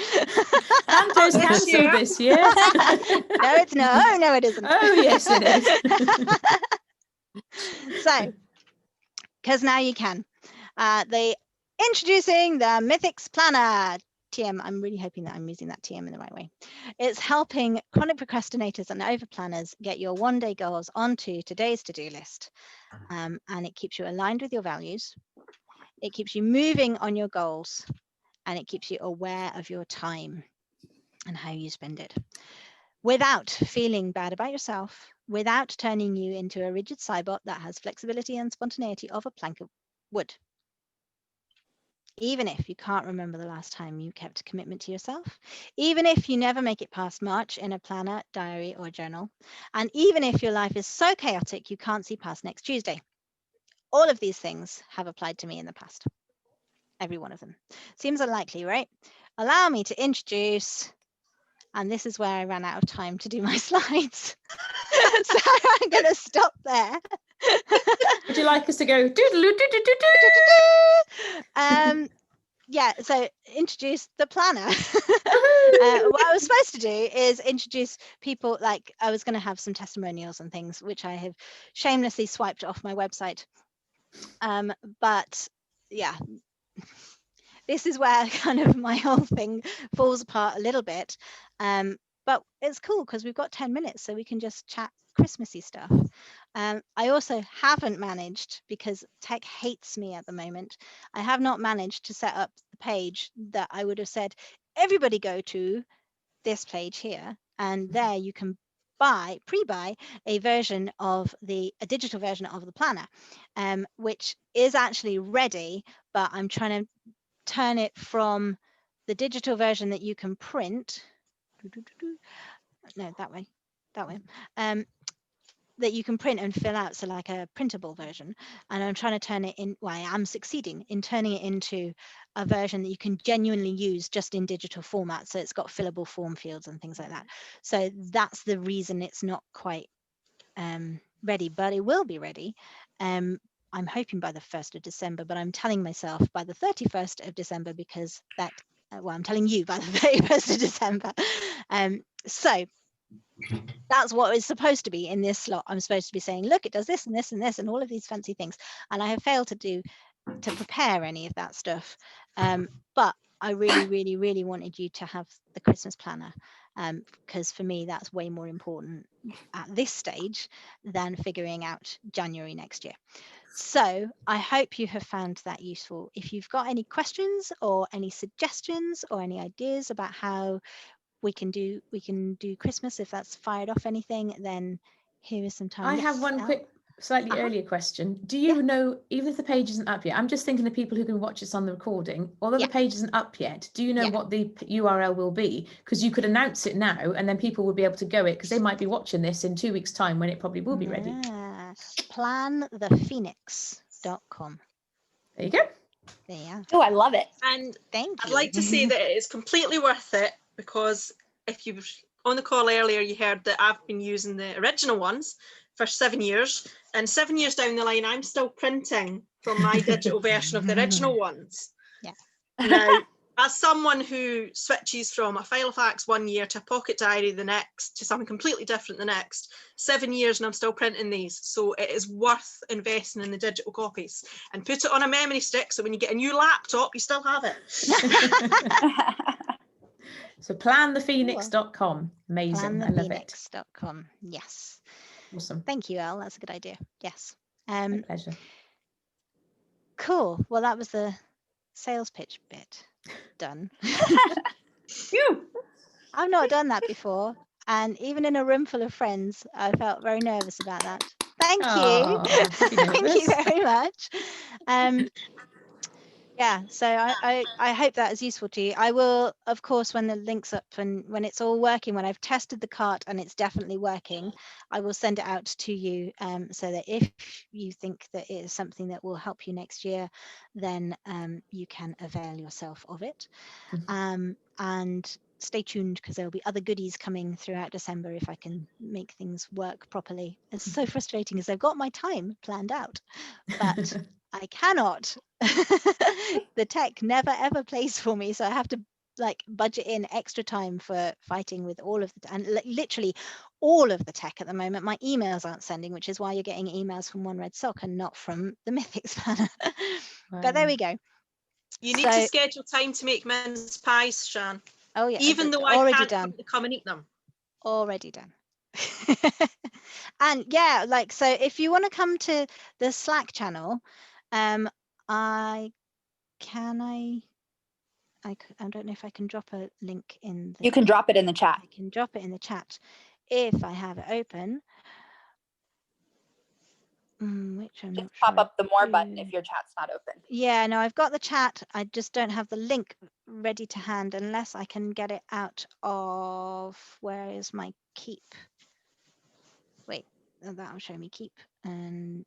Panto's cancelled this year. No, it's not. Oh, no, it isn't. Oh, yes, it is. So, because now you can. Introducing the Mythix Planner. TM, I'm really hoping that I'm using that TM in the right way. It's helping chronic procrastinators and overplanners get your one-day goals onto today's to-do list. And it keeps you aligned with your values. It keeps you moving on your goals, and it keeps you aware of your time and how you spend it, without feeling bad about yourself, without turning you into a rigid cybot that has flexibility and spontaneity of a plank of wood. Even if you can't remember the last time you kept a commitment to yourself, even if you never make it past March in a planner, diary, or journal, and even if your life is so chaotic you can't see past next Tuesday. All of these things have applied to me in the past. Every one of them. Seems unlikely, right? Allow me to introduce, and this is where I ran out of time to do my slides. So I'm going to stop there. Would you like us to go Yeah, so introduce the planner. What I was supposed to do is introduce people, like I was going to have some testimonials and things, which I have shamelessly swiped off my website. But yeah, this is where kind of my whole thing falls apart a little bit. But it's cool because we've got 10 minutes, so we can just chat Christmassy stuff. I also haven't managed, because tech hates me at the moment, I have not managed to set up the page that I would have said, everybody go to this page here, and there you can pre-buy a digital version of the planner, which is actually ready, but I'm trying to turn it from the digital version that you can print, no, that way, that you can print and fill out, so like a printable version, and I'm trying to turn it in, well, I am succeeding in turning it into a version that you can genuinely use just in digital format, so it's got fillable form fields and things like that. So that's the reason it's not quite ready, but it will be ready. I'm hoping by the 1st of December, but I'm telling myself by the 31st of December, because that, well, I'm telling you by the 31st of December. So that's what is supposed to be in this slot. I'm supposed to be saying, look, it does this and this and this and all of these fancy things. And I have failed to prepare any of that stuff. But I really, really, really wanted you to have the Christmas planner, because for me, that's way more important at this stage than figuring out January next year. So I hope you have found that useful. If you've got any questions or any suggestions or any ideas about how we can do Christmas, if that's fired off anything, then here is some time. I have one quick, slightly earlier question. Do you know, even if the page isn't up yet, I'm just thinking of people who can watch this on the recording, although the page isn't up yet, do you know what the URL will be? Because you could announce it now and then people will be able to go it, because they might be watching this in 2 weeks' time when it probably will be ready. Planthephoenix.com. There you go. There you are. Oh, I love it. And thank you. I'd like to say that it is completely worth it, because if you were on the call earlier, you heard that I've been using the original ones for 7 years, and 7 years down the line, I'm still printing from my digital version of the original ones. Yeah. Now, As someone who switches from a Filofax one year to a pocket diary the next, to something completely different the next, 7 years and I'm still printing these. So it is worth investing in the digital copies and put it on a memory stick. So when you get a new laptop, you still have it. So planthephoenix.com. Amazing. I love it. Planthephoenix.com. Yes. Awesome. Thank you, Elle. That's a good idea. Yes. My pleasure. Cool. Well, that was the sales pitch bit done. I've not done that before. And even in a room full of friends, I felt very nervous about that. Thank you. Thank you very much. Yeah, so I hope that is useful to you. I will, of course, when the link's up and when it's all working, when I've tested the cart and it's definitely working, I will send it out to you so that if you think that it is something that will help you next year, then you can avail yourself of it. And stay tuned because there will be other goodies coming throughout December if I can make things work properly. It's so frustrating because I've got my time planned out, but I cannot. The tech never ever plays for me, so I have to like budget in extra time for fighting with all of the and literally all of the tech at the moment. My emails aren't sending, which is why you're getting emails from One Red Sock and not from the Mythix planner. But there we go. You need to schedule time to make mince pies, Shan. Oh yeah, even though I can't come and eat them. Already done. And yeah, like, so if you want to come to the Slack channel, I don't know if I can drop a link in the, you can drop it in the chat. I can drop it in the chat if I have it open. Which I'm just not pop sure up the more button if your chat's not open. Yeah, no, I've got the chat. I just don't have the link ready to hand unless I can get it out of, where is my Keep? Wait, that'll show me Keep. And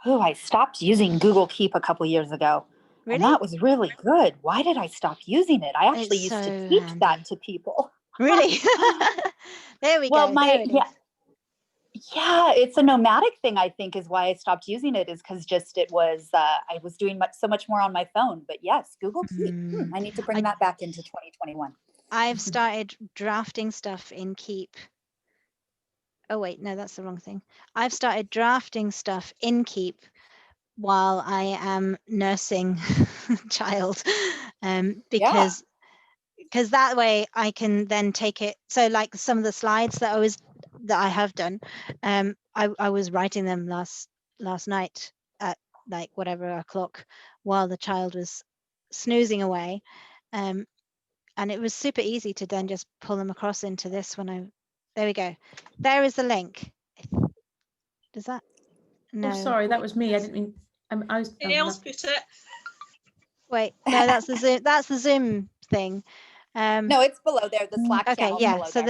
oh, I stopped using Google Keep a couple years ago. Really? And that was really good. Why did I stop using it? I actually used to teach that to people. Really? There we go. There it is. Yeah, it's a nomadic thing, I think, is why I stopped using it, is because just it was, I was doing so much more on my phone. But yes, Google Keep. I need to bring that back into 2021. I've started drafting stuff in Keep. Oh, wait, no, that's the wrong thing. I've started drafting stuff in Keep while I am nursing child, because that way I can then take it. So like some of the slides that I have done, I was writing them last night at like whatever o'clock while the child was snoozing away, and it was super easy to then just pull them across into this when there we go. There is the link. Does that? No. Oh, sorry, that was me. I didn't mean. I was. Else put it. Wait, no, that's the Zoom. That's the Zoom thing. No, it's below there. The Slack channel. Okay, yeah. So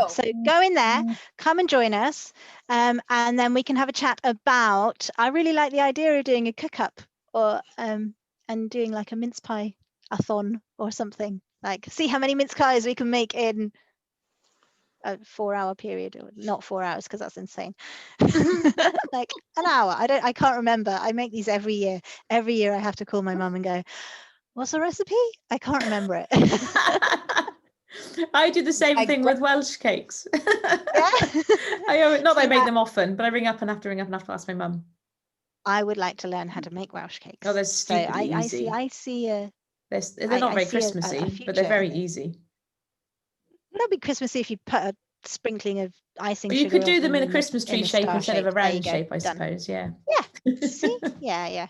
so go in there, come and join us, and then we can have a chat about. I really like the idea of doing a cook-up, or and doing like a mince pie-a-thon or something. Like, see how many mince pies we can make in a 4-hour period, or not 4 hours because that's insane. Like an hour. I can't remember. I make these every year. Every year I have to call my mum and go, what's the recipe? I can't remember it. I do the same thing with Welsh cakes. Yeah. Not that I make them often, but I ring up and have to ask my mum. I would like to learn how to make Welsh cakes. Oh, they're stupidly easy. I see they're not very Christmassy, but they're very easy. That'd be Christmassy if you put a sprinkling of icing. But you could do them in a Christmas tree shape instead of a round shape, I suppose. Yeah. Yeah. See? Yeah.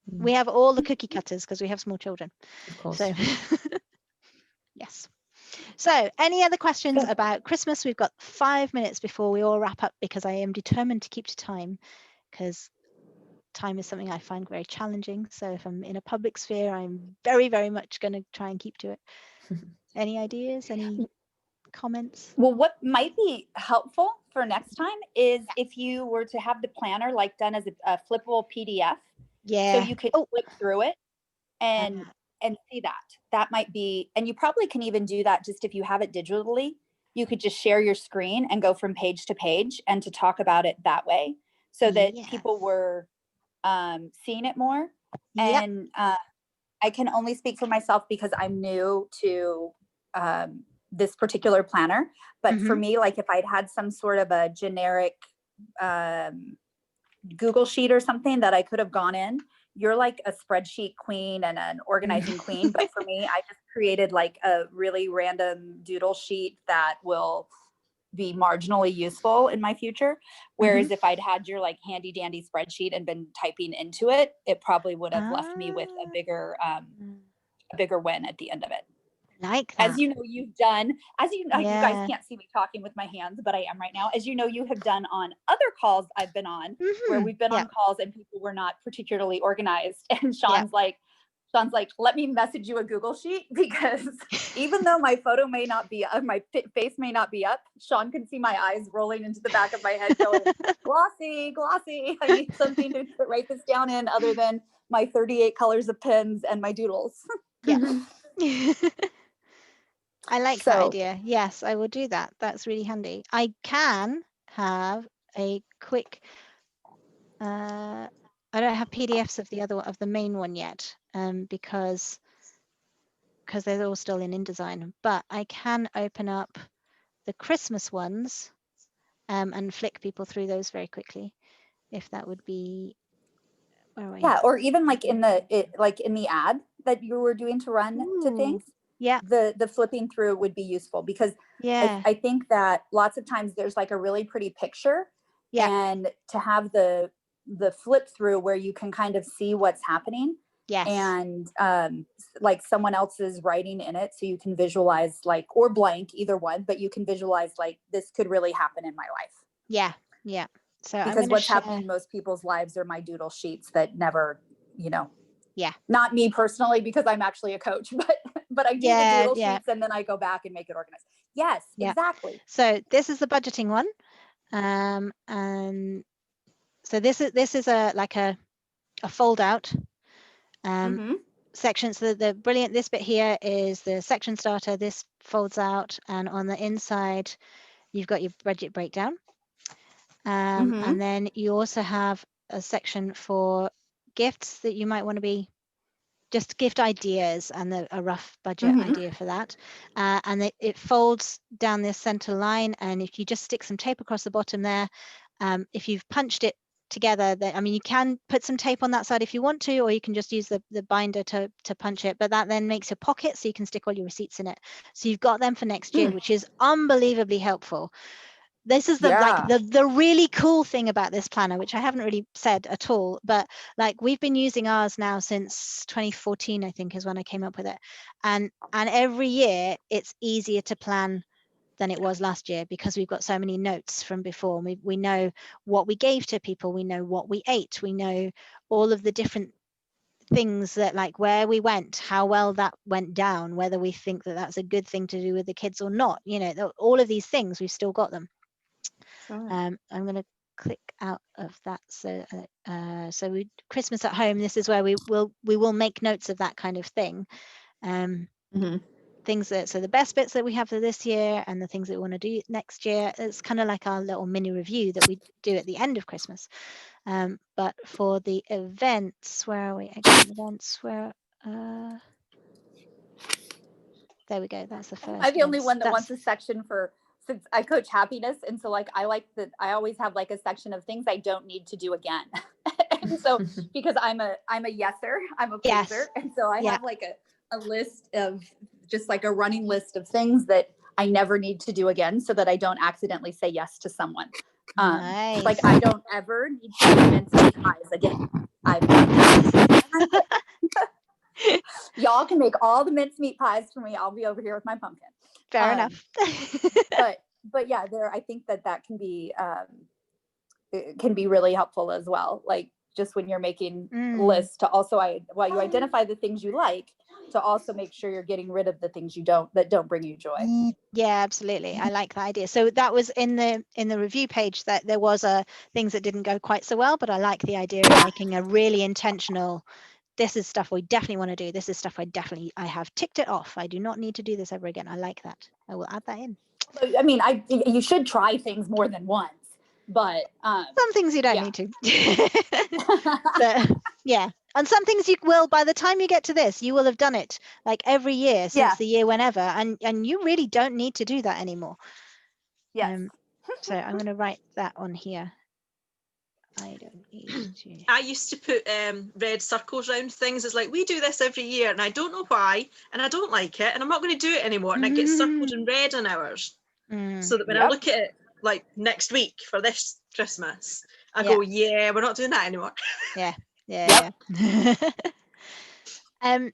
We have all the cookie cutters because we have small children. Of course. So yes. So any other questions about Christmas? We've got 5 minutes before we all wrap up because I am determined to keep to time, because time is something I find very challenging. So if I'm in a public sphere, I'm very, very much going to try and keep to it. Any ideas? Any comments? Well, what might be helpful for next time is if you were to have the planner like done as a flippable PDF. Yeah. So you could flip through it and see that. That might be, and you probably can even do that just if you have it digitally. You could just share your screen and go from page to page and to talk about it that way, so that people were seeing it more. And I can only speak for myself because I'm new to this particular planner. But for me, like if I'd had some sort of a generic Google sheet or something that I could have gone in, you're like a spreadsheet queen and an organizing queen. But for me, I just created like a really random doodle sheet that will be marginally useful in my future. Whereas if I'd had your like handy dandy spreadsheet and been typing into it, it probably would have left me with a bigger win at the end of it. Like that. As you know, you've done, as you know, you guys can't see me talking with my hands, but I am right now. As you know, you have done on other calls I've been on where we've been on calls and people were not particularly organized. And Sean's like, let me message you a Google sheet, because even though my photo may not be, my face may not be up, Sean can see my eyes rolling into the back of my head going, glossy, glossy. I need something to write this down in other than my 38 colors of pens and my doodles. Yeah. I like that idea. Yes, I will do that. That's really handy. I can have a quick, I don't have PDFs of the main one yet, because they're all still in InDesign, but I can open up the Christmas ones and flick people through those very quickly, if that would be, where are we? Yeah, or even like in the ad that you were doing to run to things. Yeah, the flipping through would be useful, because I think that lots of times there's like a really pretty picture, and to have the flip through where you can kind of see what's happening, and like someone else's writing in it, so you can visualize, like, or blank, either one, but you can visualize like this could really happen in my life. Yeah. So because what's happening in most people's lives are my doodle sheets that never, not me personally, because I'm actually a coach, but I do the doodle sheets and then I go back and make it organized. Yes, exactly. So this is the budgeting one, and so this is a fold out section. So the brilliant, this bit here is the section starter. This folds out, and on the inside you've got your budget breakdown, and then you also have a section for gifts that you might want to be just gift ideas and a rough budget idea for that, and it folds down this center line, and if you just stick some tape across the bottom there, if you've punched it together, you can put some tape on that side if you want to, or you can just use the binder to punch it, but that then makes a pocket so you can stick all your receipts in it, so you've got them for next year, which is unbelievably helpful. This is the really cool thing about this planner, which I haven't really said at all, but like we've been using ours now since 2014, I think is when I came up with it, and every year it's easier to plan than it was last year, because we've got so many notes from before. We know what we gave to people, we know what we ate, we know all of the different things, that like where we went, how well that went down, whether we think that that's a good thing to do with the kids or not, all of these things, we've still got them. I'm going to click out of that. So we Christmas at home, this is where we will make notes of that kind of thing. Things that, so the best bits that we have for this year and the things that we want to do next year. It's kind of like our little mini review that we do at the end of Christmas. But for the events, where are we again? Events, where there we go. That's the first. I'm the only one that wants a section for, since I coach happiness, and so like I like that I always have like a section of things I don't need to do again. And so because I'm a yeser, I'm a pleaser, and so I have like a list of just like a running list of things that I never need to do again, so that I don't accidentally say yes to someone. Nice. Like I don't ever need to mince meat pies again. Y'all can make all the mincemeat pies for me. I'll be over here with my pumpkin. Fair enough. but yeah, I think that can be it can be really helpful as well. Like just when you're making lists, to also while you identify the things you like, to also make sure you're getting rid of the things that don't bring you joy. Yeah, absolutely. I like that idea. So that was in the review page, that there was things that didn't go quite so well, but I like the idea of making a really intentional, this is stuff we definitely want to do, this is stuff I have ticked it off, I do not need to do this ever again. I like that. I will add that in. I mean, you should try things more than once, but some things you don't need to. So, yeah, And some things you will, by the time you get to this, you will have done it like every year since the year whenever, and you really don't need to do that anymore. Yes. So I'm going to write that on here. I don't need to. I used to put red circles around things. It's like, we do this every year, and I don't know why, and I don't like it, and I'm not going to do it anymore. And I get circled in red on ours, so that when I look at it like next week for this Christmas, I go, yeah, we're not doing that anymore. Yeah.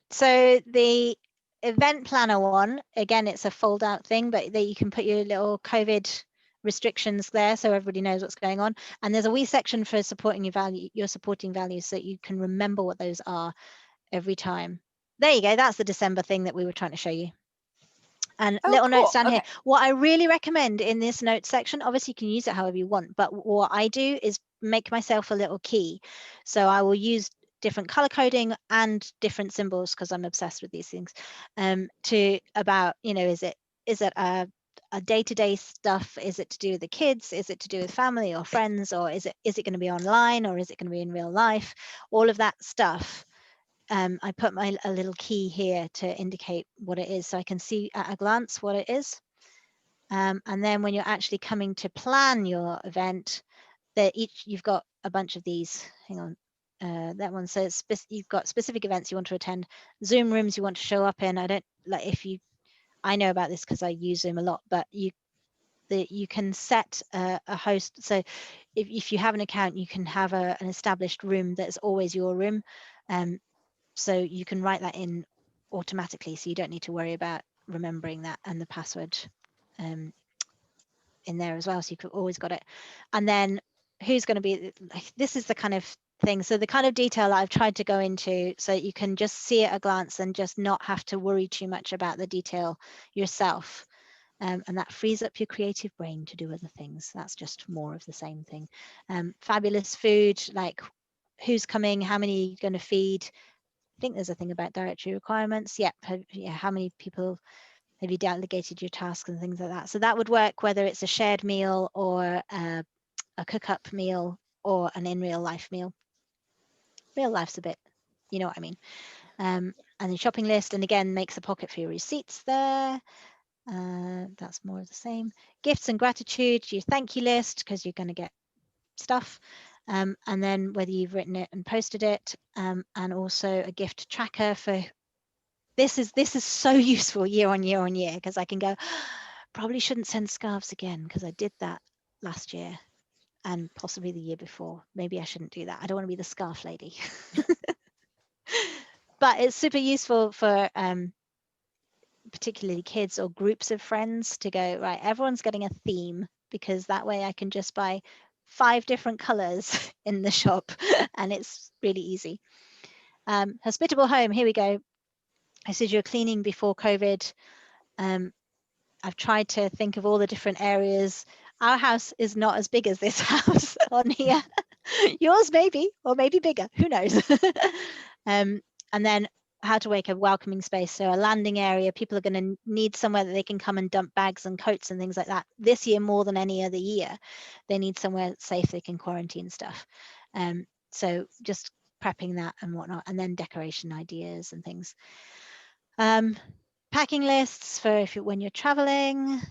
So the event planner one, again, it's a fold out thing, but you can put your little COVID restrictions there so everybody knows what's going on. And there's a wee section for supporting your supporting values so that you can remember what those are every time. There you go. That's the December thing that we were trying to show you. And little notes down here. What I really recommend in this notes section, obviously you can use it however you want, but what I do is make myself a little key. So I will use different color coding and different symbols, because I'm obsessed with these things, to about, is it a day-to-day stuff? Is it to do with the kids? Is it to do with family or friends? Or is it going to be online, or is it going to be in real life? All of that stuff. I put a little key here to indicate what it is, so I can see at a glance what it is. And then when you're actually coming to plan your event, you've got a bunch of these. Hang on, that one says you've got specific events you want to attend, Zoom rooms you want to show up in. I don't like I know about this because I use Zoom a lot, but you can set a host. So if you have an account, you can have an established room that's always your room. So you can write that in automatically, so you don't need to worry about remembering that, and the password in there as well, so you've always got it. And then who's going to be, this is the kind of thing, so the kind of detail that I've tried to go into so you can just see at a glance and just not have to worry too much about the detail yourself. And that frees up your creative brain to do other things. That's just more of the same thing. Fabulous food, like who's coming, how many are you going to feed? I think there's a thing about dietary requirements. How many people have you delegated your tasks and things like that? So that would work whether it's a shared meal or a cook-up meal or an in real life meal. Real life's a bit, you know what I mean. And the shopping list, and again, makes a pocket for your receipts there. That's more of the same. Gifts and gratitude, your thank you list, because you're going to get stuff. And then whether you've written it and posted it, and also a gift tracker for this is so useful year on year on year, because I can go, probably shouldn't send scarves again because I did that last year and possibly the year before. Maybe I shouldn't do that. I don't want to be the scarf lady. But it's super useful for particularly kids or groups of friends to go, right, everyone's getting a theme, because that way I can just buy 5 different colors in the shop and it's really easy. Hospitable home, here we go. I said you're cleaning before COVID. I've tried to think of all the different areas. Our house is not as big as this house on here. Yours maybe, or maybe bigger, who knows. And then how to make a welcoming space. So a landing area, people are going to need somewhere that they can come and dump bags and coats and things like that. This year, more than any other year, they need somewhere safe they can quarantine stuff. So just prepping that and whatnot, and then decoration ideas and things. Packing lists for when you're traveling.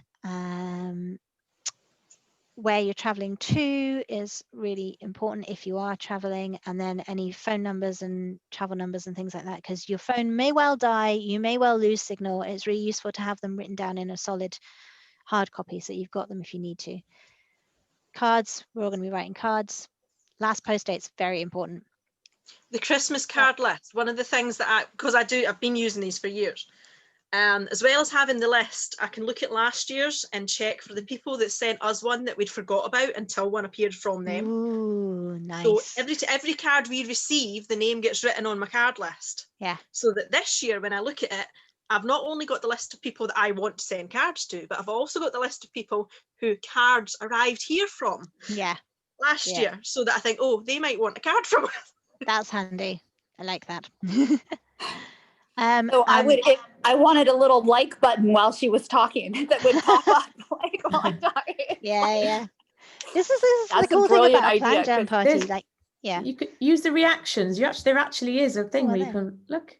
Where you're traveling to is really important if you are traveling, and then any phone numbers and travel numbers and things like that, because your phone may well die, you may well lose signal. It's really useful to have them written down in a solid hard copy so you've got them if you need to. Cards, we're all going to be writing cards. Last post date's very important. The Christmas card list, one of the things that I've been using these for years. As well as having the list, I can look at last year's and check for the people that sent us one that we'd forgot about until one appeared from them. Ooh, nice. So every card we receive, the name gets written on my card list. Yeah. So that this year, when I look at it, I've not only got the list of people that I want to send cards to, but I've also got the list of people who cards arrived here from. Yeah. Last year, so that I think, oh, they might want a card from us. That's handy. I like that. So I wanted a little like button while she was talking that would pop up while I'm talking. Yeah. This is the That's cool a thing brilliant about a idea, plan jam 'cause party. Like, Yeah. You could use the reactions. There actually is a thing where you can look.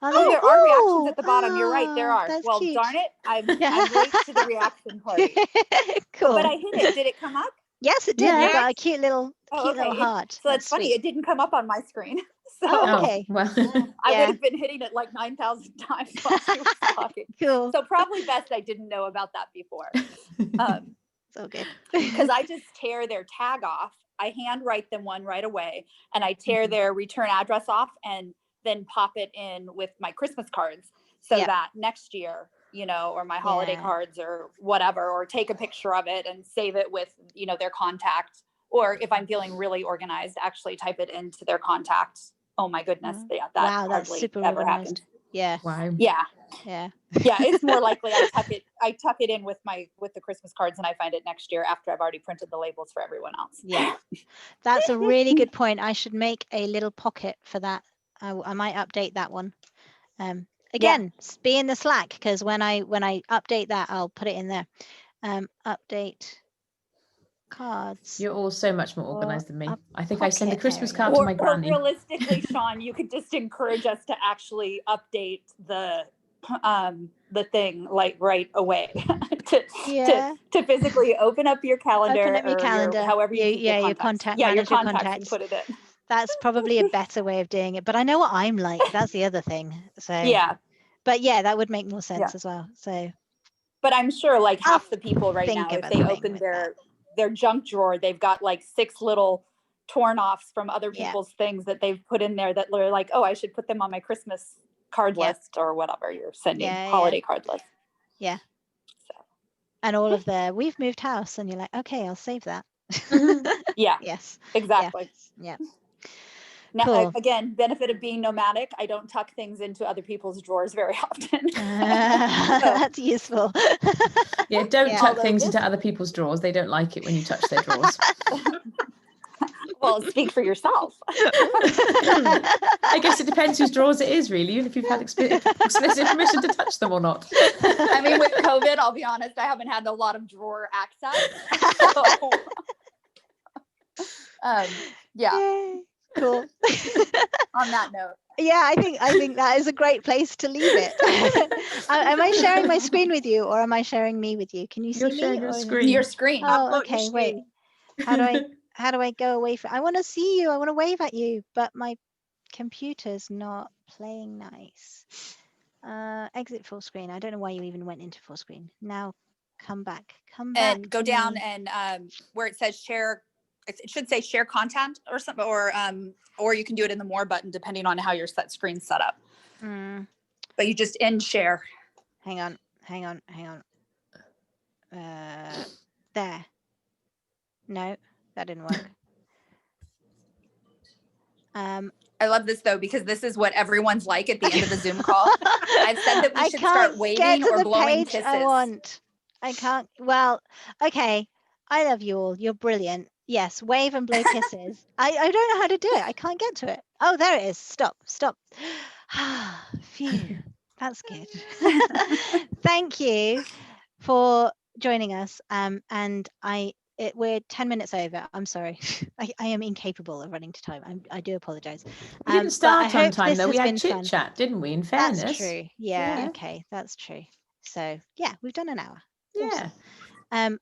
Oh, there are reactions at the bottom. You're right, there are. That's Well, cute. darn it, I'm late to the reaction party. Cool. But I hit it. Did it come up? Yes, it did. Yeah. You got a cute little Okay. heart. So that's funny. sweet. It didn't come up on my screen. So Oh, okay. Well. I Yeah. would have been hitting it like 9,000 times while she was talking. Cool. So probably best I didn't know about that before. It's all good. Because I just tear their tag off. I handwrite them one right away, and I tear their return address off and then pop it in with my Christmas cards so that next year, you know, or my holiday cards or whatever, or take a picture of it and save it with, you know, their contact. Or if I'm feeling really organized, actually type it into their contact. Oh my goodness. Yeah, that that's hardly super ever organized. happens. Yeah. Wow. Yeah. Yeah. Yeah, it's more likely I tuck it in with the Christmas cards, and I find it next year after I've already printed the labels for everyone else. Yeah. That's a really good point. I should make a little pocket for that. I might update that one. Again, be in the Slack, because when I update that, I'll put it in there. Update cards. You're all so much more organized than me. I think I send a pocket Christmas area. card to my Or granny. realistically, Sean, you could just encourage us to actually update the thing like right away to physically open up your calendar, Open up your calendar. however you keep your contact. your Manage your contacts and put it in. That's probably a better way of doing it. But I know what I'm like. That's the other thing. So Yeah. But yeah, that would make more sense as well. So but I'm sure like half the people right now, if they open their junk drawer, they've got like 6 little torn offs from other people's things that they've put in there that they're like, oh, I should put them on my Christmas card list or whatever you're sending, holiday card list. Yeah. So. And all of we've moved house, and you're like, okay, I'll save that. Yeah. Yes. Exactly. Yeah. Now, Cool. again, benefit of being nomadic, I don't tuck things into other people's drawers very often. That's useful. Yeah, don't tuck things into other people's drawers. They don't like it when you touch their drawers. Well, speak for yourself. I guess it depends whose drawers it is, really, and if you've had explicit permission to touch them or not. I mean, with COVID, I'll be honest, I haven't had a lot of drawer access. So, yeah. Yay. Cool. On that note. Yeah, I think that is a great place to leave it. Am I sharing my screen with you, or am I sharing me with you? Can you see me? Your screen. Your screen. Oh, okay. Wait. How do I go away from? I want to see you. I want to wave at you, but my computer's not playing nice. Exit full screen. I don't know why you even went into full screen. Now come back. And go down and where it says share. It should say share content or something, or you can do it in the more button depending on how your screen's set up. But you just end share. Hang on. There. No, that didn't work. I love this though, because this is what everyone's like at the end of the Zoom call. I've said that we should start waving or blowing kisses. I can't. Well, okay. I love you all. You're brilliant. Yes, wave and blow kisses. I don't know how to do it. I can't get to it. Oh, there it is. Stop. Phew. That's good. Thank you for joining us. And we're 10 minutes over. I'm sorry. I am incapable of running to time. I do apologize. We didn't start on time though. We had chit chat, didn't we? In fairness. That's true. Yeah. Okay. That's true. So yeah, we've done an hour. Yeah. Awesome.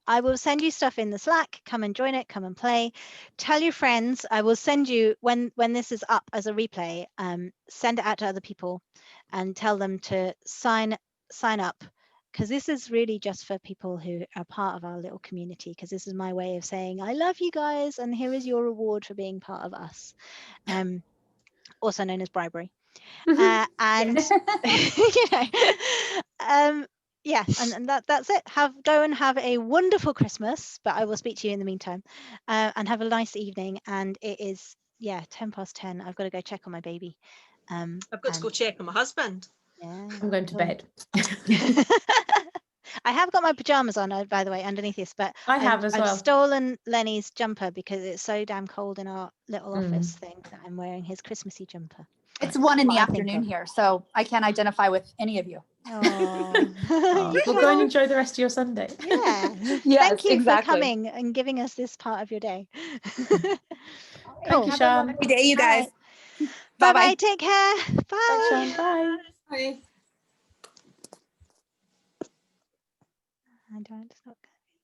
I will send you stuff in the Slack. Come and join it. Come and play. Tell your friends. I will send you when this is up as a replay. Send it out to other people, and tell them to sign up, because this is really just for people who are part of our little community. Because this is my way of saying I love you guys, and here is your reward for being part of us. Also known as bribery. And you know. Yeah, and that's it. Go and have a wonderful Christmas, but I will speak to you in the meantime, and have a nice evening. And it is 10:10. I've got to go check on my baby. I've got to go check on my husband. Yeah, I'm going to bed. I have got my pajamas on, by the way, underneath this, but I've stolen Lenny's jumper because it's so damn cold in our little office thing that I'm wearing his Christmassy jumper. It's 1 in the afternoon here, so I can't identify with any of you. Well, go and enjoy the rest of your Sunday. Yeah. Yes, Thank you exactly. for coming and giving us this part of your day. Thank you, Sean. Good day, you guys. Bye Bye-bye. bye. Take care. Bye. Thanks, Sean. Bye. Bye. I don't stop.